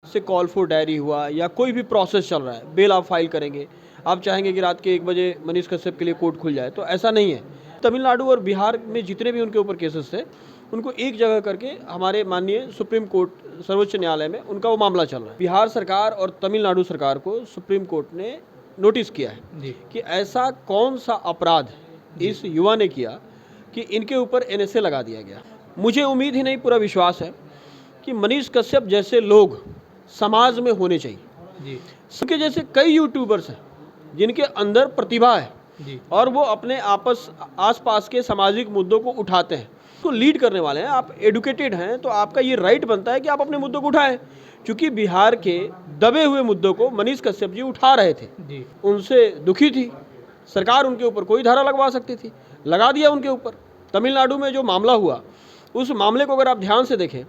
से call for diary हुआ या कोई भी प्रोसेस चल रहा है, बेल आप फाइल करेंगे, आप चाहेंगे कि रात के 1 बजे मनीष कश्यप के लिए कोर्ट खुल जाए, तो ऐसा नहीं है। तमिलनाडु और बिहार में जितने भी उनके ऊपर केसेस थे, उनको एक जगह करके हमारे माननीय सुप्रीम कोर्ट सर्वोच्च न्यायालय में उनका वो मामला चल रहा है। बिहार सरकार और तमिलनाडु सरकार को सुप्रीम कोर्ट ने नोटिस किया है कि ऐसा कौन सा अपराध इस युवा ने किया कि इनके ऊपर NSA लगा दिया गया। मुझे उम्मीद ही नहीं, पूरा विश्वास है कि मनीष कश्यप जैसे लोग समाज में होने चाहिए। उसके जैसे कई यूट्यूबर्स हैं जिनके अंदर प्रतिभा है और वो अपने आसपास के सामाजिक मुद्दों को उठाते हैं, उसको लीड करने वाले हैं। आप एडुकेटेड हैं तो आपका ये राइट बनता है कि आप अपने मुद्दों को उठाएं, क्योंकि बिहार के दबे हुए मुद्दों को मनीष कश्यप जी उठा रहे थे। उनसे दुखी थी सरकार, उनके ऊपर कोई धारा लगवा सकती थी, लगा दिया उनके ऊपर। तमिलनाडु में जो मामला हुआ, उस मामले को अगर आप ध्यान से देखें।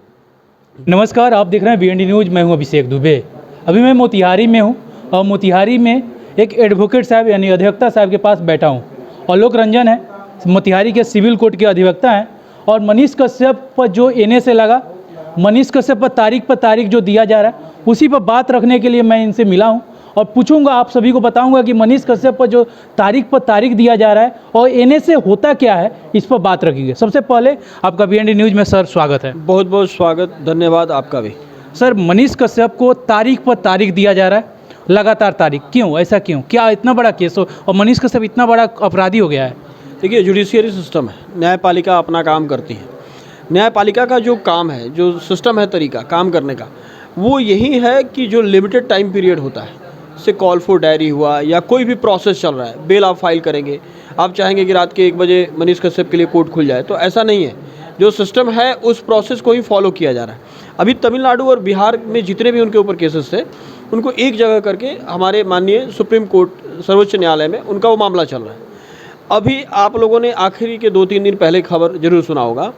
नमस्कार, आप देख रहे हैं VND न्यूज़। मैं हूं अभिषेक दुबे। अभी मैं मोतिहारी में हूं और मोतिहारी में एक एडवोकेट साहब यानी अधिवक्ता साहब के पास बैठा हूं। आलोक रंजन है, मोतिहारी के सिविल कोर्ट के अधिवक्ता हैं। और मनीष कश्यप पर जो NSA लगा, मनीष कश्यप पर तारीख जो दिया जा रहा है, उसी पर बात रखने के लिए मैं इनसे मिला हूँ और पूछूंगा, आप सभी को बताऊंगा कि मनीष कश्यप पर जो तारीख दिया जा रहा है और NSA होता क्या है, इस पर बात रखेंगे। सबसे पहले आपका VND न्यूज़ में सर स्वागत है। बहुत बहुत स्वागत, धन्यवाद आपका भी। सर, मनीष कश्यप को तारीख पर तारीख दिया जा रहा है, लगातार तारीख, क्यों? ऐसा क्यों? क्या इतना बड़ा केस हो और मनीष कश्यप इतना बड़ा अपराधी हो गया है? देखिए, जुडिशियरी सिस्टम है, न्यायपालिका अपना काम करती है। न्यायपालिका का जो काम है, जो सिस्टम है, तरीका काम करने का, वो यही है कि जो लिमिटेड टाइम पीरियड होता है, जैसे कॉल फॉर डायरी हुआ या कोई भी प्रोसेस चल रहा है, बेल आप फाइल करेंगे, आप चाहेंगे कि रात के 1 बजे मनीष कश्यप के लिए कोर्ट खुल जाए, तो ऐसा नहीं है। जो सिस्टम है उस प्रोसेस को ही फॉलो किया जा रहा है। अभी तमिलनाडु और बिहार में जितने भी उनके ऊपर केसेस थे, उनको एक जगह करके हमारे माननीय सुप्रीम कोर्ट सर्वोच्च न्यायालय में उनका वो मामला चल रहा है। अभी आप लोगों ने आखिरी के 2-3 दिन पहले खबर जरूर सुना होगा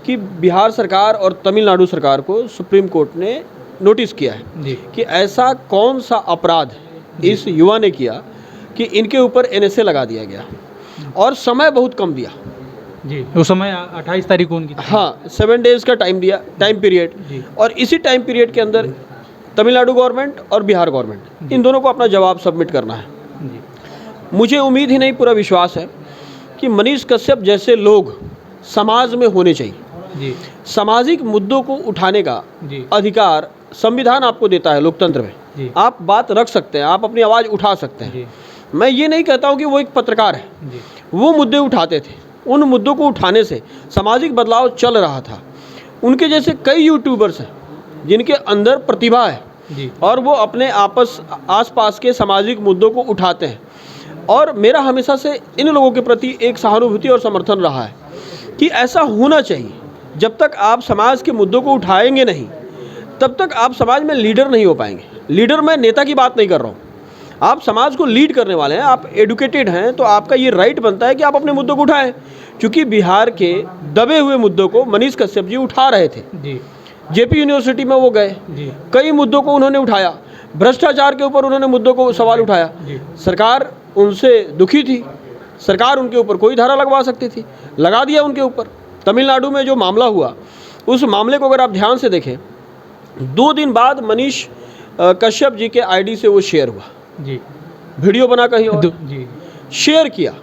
कि बिहार सरकार और तमिलनाडु सरकार को सुप्रीम कोर्ट ने नोटिस किया है कि ऐसा कौन सा अपराध इस युवा ने किया कि इनके ऊपर NSA लगा दिया गया और समय बहुत कम दिया जी। उस समय 28 तारीख को उनकी, हाँ, 7 डेज़ का टाइम दिया, टाइम पीरियड। और इसी टाइम पीरियड के अंदर तमिलनाडु गवर्नमेंट और बिहार गवर्नमेंट, इन दोनों को अपना जवाब सबमिट करना है। मुझे उम्मीद ही नहीं, पूरा विश्वास है कि मनीष कश्यप जैसे लोग समाज में होने चाहिए। सामाजिक मुद्दों को उठाने का अधिकार संविधान आपको देता है। लोकतंत्र में आप बात रख सकते हैं, आप अपनी आवाज़ उठा सकते हैं। मैं ये नहीं कहता हूँ कि वो एक पत्रकार है, वो मुद्दे उठाते थे। उन मुद्दों को उठाने से सामाजिक बदलाव चल रहा था। उनके जैसे कई यूट्यूबर्स हैं जिनके अंदर प्रतिभा है और वो अपने आसपास के सामाजिक मुद्दों को उठाते हैं। और मेरा हमेशा से इन लोगों के प्रति एक सहानुभूति और समर्थन रहा है कि ऐसा होना चाहिए। जब तक आप समाज के मुद्दों को उठाएंगे नहीं, तब तक आप समाज में लीडर नहीं हो पाएंगे। लीडर, मैं नेता की बात नहीं कर रहा हूँ, आप समाज को लीड करने वाले हैं, आप एडुकेटेड हैं, तो आपका ये राइट बनता है कि आप अपने मुद्दों को उठाएं, क्योंकि बिहार के दबे हुए मुद्दों को मनीष कश्यप जी उठा रहे थे। JP यूनिवर्सिटी में वो गए, कई मुद्दों को उन्होंने उठाया, भ्रष्टाचार के ऊपर उन्होंने मुद्दों को सवाल उठाया। सरकार उनसे दुखी थी, सरकार उनके ऊपर कोई धारा लगवा सकती थी, लगा दिया उनके ऊपर। तमिलनाडु में जो मामला हुआ, उस मामले को अगर आप ध्यान से देखें, 2 दिन बाद मनीष कश्यप जी के ID से वो शेयर हुआ, वीडियो बना कहीं और शेयर किया।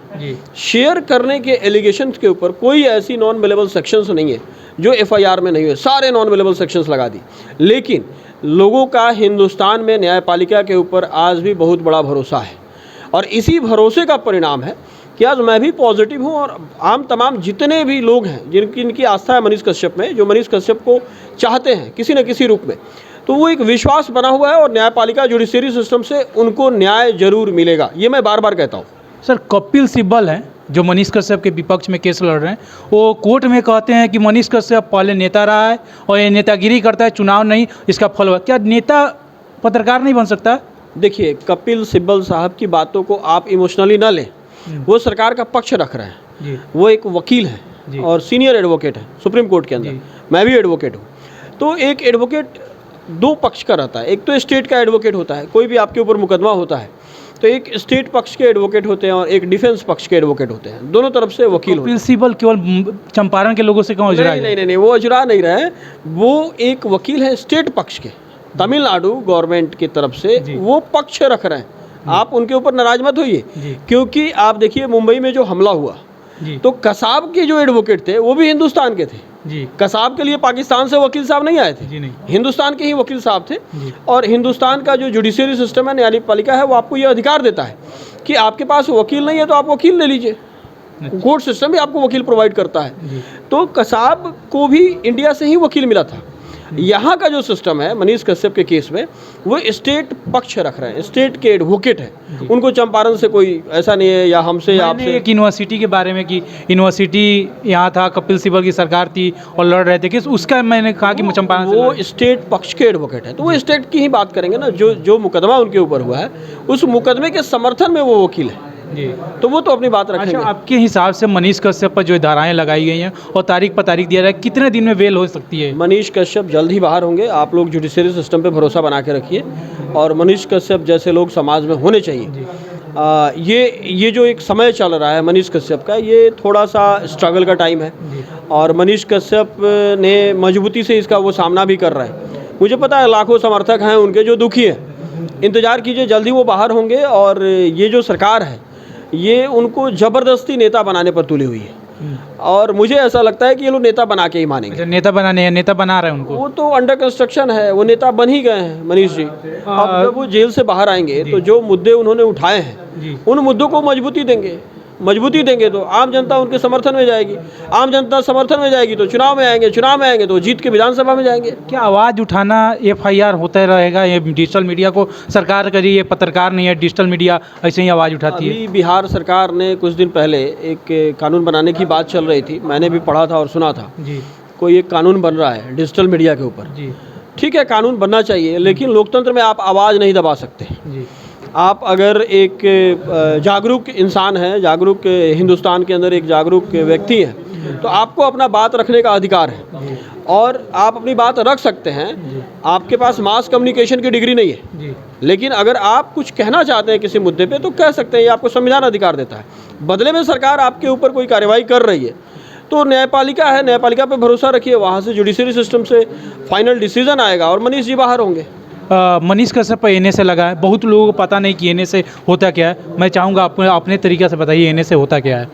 शेयर करने के एलिगेशंस के ऊपर कोई ऐसी नॉन अवेलेबल सेक्शंस नहीं है जो FIR में नहीं है, सारे नॉन अवेलेबल सेक्शंस लगा दी। लेकिन लोगों का हिंदुस्तान में न्यायपालिका के ऊपर आज भी बहुत बड़ा भरोसा है और इसी भरोसे का परिणाम है कि आज मैं भी पॉजिटिव हूँ और आम तमाम जितने भी लोग हैं जिनकी आस्था है मनीष कश्यप में, जो मनीष कश्यप को चाहते हैं किसी न किसी रूप में, तो वो एक विश्वास बना हुआ है और न्यायपालिका जुडिशरी सिस्टम से उनको न्याय जरूर मिलेगा। ये मैं बार बार कहता हूँ। सर, कपिल सिब्बल हैं जो मनीष कश्यप के विपक्ष में केस लड़ रहे हैं, वो कोर्ट में कहते हैं कि मनीष कश्यप पहले नेता रहा है और ये नेतागिरी करता है, चुनाव नहीं इसका फल हुआ। क्या नेता पत्रकार नहीं बन सकता? देखिए, कपिल सिब्बल साहब की बातों को आप इमोशनली ना लें, वो सरकार का पक्ष रख रहे हैं। वो एक वकील है और सीनियर एडवोकेट है सुप्रीम कोर्ट के अंदर। मैं भी एडवोकेट हूँ। तो एक एडवोकेट 2 पक्ष का रहता है। एक तो स्टेट का एडवोकेट होता है, कोई भी आपके ऊपर मुकदमा होता है तो एक स्टेट पक्ष के एडवोकेट होते हैं और एक डिफेंस पक्ष के एडवोकेट होते हैं। दोनों तरफ से वकील होते हैं। प्रिंसिपल केवल चंपारण के लोगों से क्यों अजुरा? नहीं, वो अजुरा नहीं रहे, वो एक वकील है स्टेट पक्ष के, तमिलनाडु गवर्नमेंट की तरफ से जी। वो पक्ष रख रहे हैं। आप उनके ऊपर नाराज मत होइए, जी। क्योंकि आप देखिए मुंबई में जो हमला हुआ जी तो कसाब के जो एडवोकेट थे वो भी हिंदुस्तान के थे। जी कसाब के लिए पाकिस्तान से वकील साहब नहीं आए थे, जी नहीं हिंदुस्तान के ही वकील साहब थे। जी और हिंदुस्तान का जो जुडिशियरी सिस्टम है, न्यायपालिका है, वो आपको ये अधिकार देता है कि आपके पास वकील नहीं है तो आप वकील ले लीजिए। कोर्ट सिस्टम भी आपको वकील प्रोवाइड करता है। जी तो कसाब को भी इंडिया से ही वकील मिला था। यहाँ का जो सिस्टम है मनीष कश्यप के केस में, वो स्टेट पक्ष रख रहे हैं, स्टेट के एडवोकेट हैं। उनको चंपारण से कोई ऐसा नहीं है या हमसे या मैंने आपसे। एक यूनिवर्सिटी के बारे में कि यूनिवर्सिटी यहाँ था, कपिल सिब्बल की सरकार थी और लड़ रहे थे कि उसका मैंने कहा कि चंपारण से वो लड़- स्टेट पक्ष के एडवोकेट है, तो वो स्टेट की ही बात करेंगे ना। जो मुकदमा उनके ऊपर हुआ है, उस मुकदमे के समर्थन में वो वकील है, जी। तो वो तो अपनी बात अच्छा, रखेंगे। आपके हिसाब से मनीष कश्यप पर जो धाराएं लगाई गई हैं और तारीख पर तारीख दिया रहा है, कितने दिन में बेल हो सकती है? मनीष कश्यप जल्द ही बाहर होंगे। आप लोग जुडिशरी सिस्टम पे भरोसा बना के रखिए, और मनीष कश्यप जैसे लोग समाज में होने चाहिए। ये जो एक समय चल रहा है मनीष कश्यप का, ये थोड़ा सा स्ट्रगल का टाइम है, और मनीष कश्यप ने मजबूती से इसका वो सामना भी कर रहे हैं। मुझे पता है लाखों समर्थक हैं उनके जो दुखी हैं। इंतज़ार कीजिए, जल्दी वो बाहर होंगे। और ये जो सरकार है, ये उनको ज़बरदस्ती नेता बनाने पर तुली हुई है, और मुझे ऐसा लगता है कि ये लोग नेता बना के ही मानेंगे। अच्छा, नेता बनाने हैं, नेता बना रहे हैं उनको। वो तो अंडर कंस्ट्रक्शन है, वो नेता बन ही गए हैं मनीष जी। अब जब वो जेल से बाहर आएंगे तो जो मुद्दे उन्होंने उठाए हैं, जी उन मुद्दों को मजबूती देंगे तो आम जनता उनके समर्थन में जाएगी। आम जनता समर्थन में जाएगी तो चुनाव में आएंगे तो जीत के विधानसभा में जाएंगे। क्या आवाज़ उठाना FIR होता रहेगा? ये डिजिटल मीडिया को सरकार करी, ये पत्रकार नहीं है, डिजिटल मीडिया ऐसे ही आवाज़ उठाती है। अभी बिहार सरकार ने कुछ दिन पहले एक कानून बनाने की बात चल रही थी, मैंने भी पढ़ा था और सुना था। जी कोई एक कानून बन रहा है डिजिटल मीडिया के ऊपर। जी ठीक है, कानून बनना चाहिए, लेकिन लोकतंत्र में आप आवाज़ नहीं दबा सकते। जी आप अगर एक जागरूक इंसान हैं, जागरूक हिंदुस्तान के अंदर एक जागरूक व्यक्ति हैं, तो आपको अपना बात रखने का अधिकार है, और आप अपनी बात रख सकते हैं। आपके पास मास कम्युनिकेशन की डिग्री नहीं है, जी लेकिन अगर आप कुछ कहना चाहते हैं किसी मुद्दे पे तो कह सकते हैं, ये आपको संविधान अधिकार देता है। बदले में सरकार आपके ऊपर कोई कार्रवाई कर रही है तो न्यायपालिका है, न्यायपालिका पे भरोसा रखिए, वहाँ से जुडिशरी सिस्टम से फाइनल डिसीजन आएगा और मनीष जी बाहर होंगे। मनीष कश्यप पर NSA लगा है, बहुत लोगों को पता नहीं कि NSA होता क्या है। मैं चाहूँगा आप अपने तरीके से बताइए NSA होता क्या है।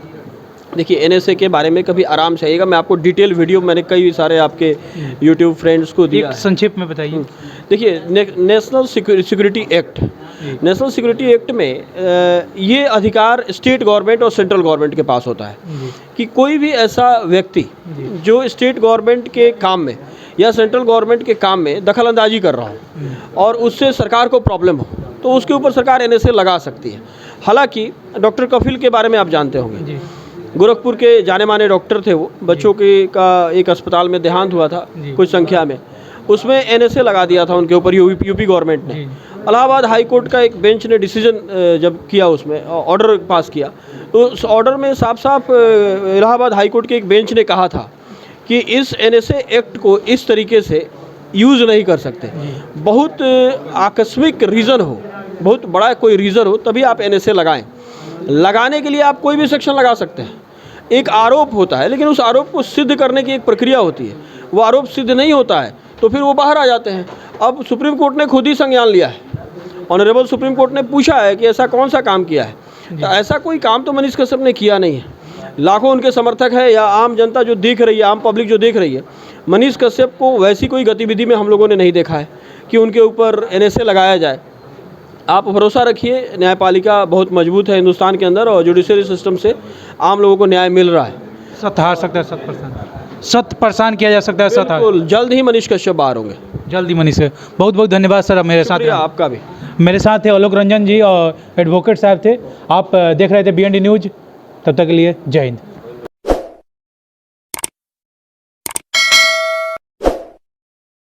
देखिए, NSA के बारे में कभी आराम से आइएगा, मैं आपको डिटेल वीडियो मैंने कई सारे आपके YouTube फ्रेंड्स को दिया एक है। संक्षेप में बताइए। देखिए, national security act, national security act में ये अधिकार स्टेट गवर्नमेंट और सेंट्रल गवर्नमेंट के पास होता है कि कोई भी ऐसा व्यक्ति जो स्टेट गवर्नमेंट के काम में या सेंट्रल गवर्नमेंट के काम में दखल अंदाजी कर रहा हो और उससे सरकार को प्रॉब्लम हो, तो उसके ऊपर सरकार NSA लगा सकती है। हालांकि डॉक्टर कफिल के बारे में आप जानते होंगे, जी गोरखपुर के जाने माने डॉक्टर थे वो, बच्चों के का एक अस्पताल में देहांत हुआ था कुछ संख्या में, उसमें NSA लगा दिया था उनके ऊपर यूपी गवर्नमेंट ने। इलाहाबाद हाई कोर्ट का एक बेंच ने डिसीजन जब किया, उसमें ऑर्डर पास किया, तो उस ऑर्डर में साफ साफ इलाहाबाद हाई कोर्ट के एक बेंच ने कहा था कि इस NSA एक्ट को इस तरीके से यूज़ नहीं कर सकते। बहुत आकस्मिक रीज़न हो, बहुत बड़ा कोई रीज़न हो, तभी आप NSA लगाएं। लगाने के लिए आप कोई भी सेक्शन लगा सकते हैं। एक आरोप होता है, लेकिन उस आरोप को सिद्ध करने की एक प्रक्रिया होती है। वो आरोप सिद्ध नहीं होता है तो फिर वो बाहर आ जाते हैं। अब सुप्रीम कोर्ट ने खुद ही संज्ञान लिया है, ऑनरेबल सुप्रीम कोर्ट ने पूछा है कि ऐसा कौन सा काम किया है, तो ऐसा कोई काम तो मनीष कश्यप ने किया नहीं है। लाखों उनके समर्थक है या आम जनता जो देख रही है, आम पब्लिक जो देख रही है, मनीष कश्यप को वैसी कोई गतिविधि में हम लोगों ने नहीं देखा है कि उनके ऊपर NSA लगाया जाए। आप भरोसा रखिए, न्यायपालिका बहुत मजबूत है हिंदुस्तान के अंदर, और जुडिशरी सिस्टम से आम लोगों को न्याय मिल रहा है। सत्य हार सकता है, 100% किया जा सकता है। सत्य बिल्कुल, जल्द ही मनीष कश्यप बाहर होंगे। जल्दी मनीष से बहुत बहुत धन्यवाद सर, मेरे साथ शुक्रिया आपका भी। मेरे साथ थे आलोक रंजन जी और एडवोकेट साहब थे। आप देख रहे थे BND न्यूज़, तब तक के लिए जय हिंद।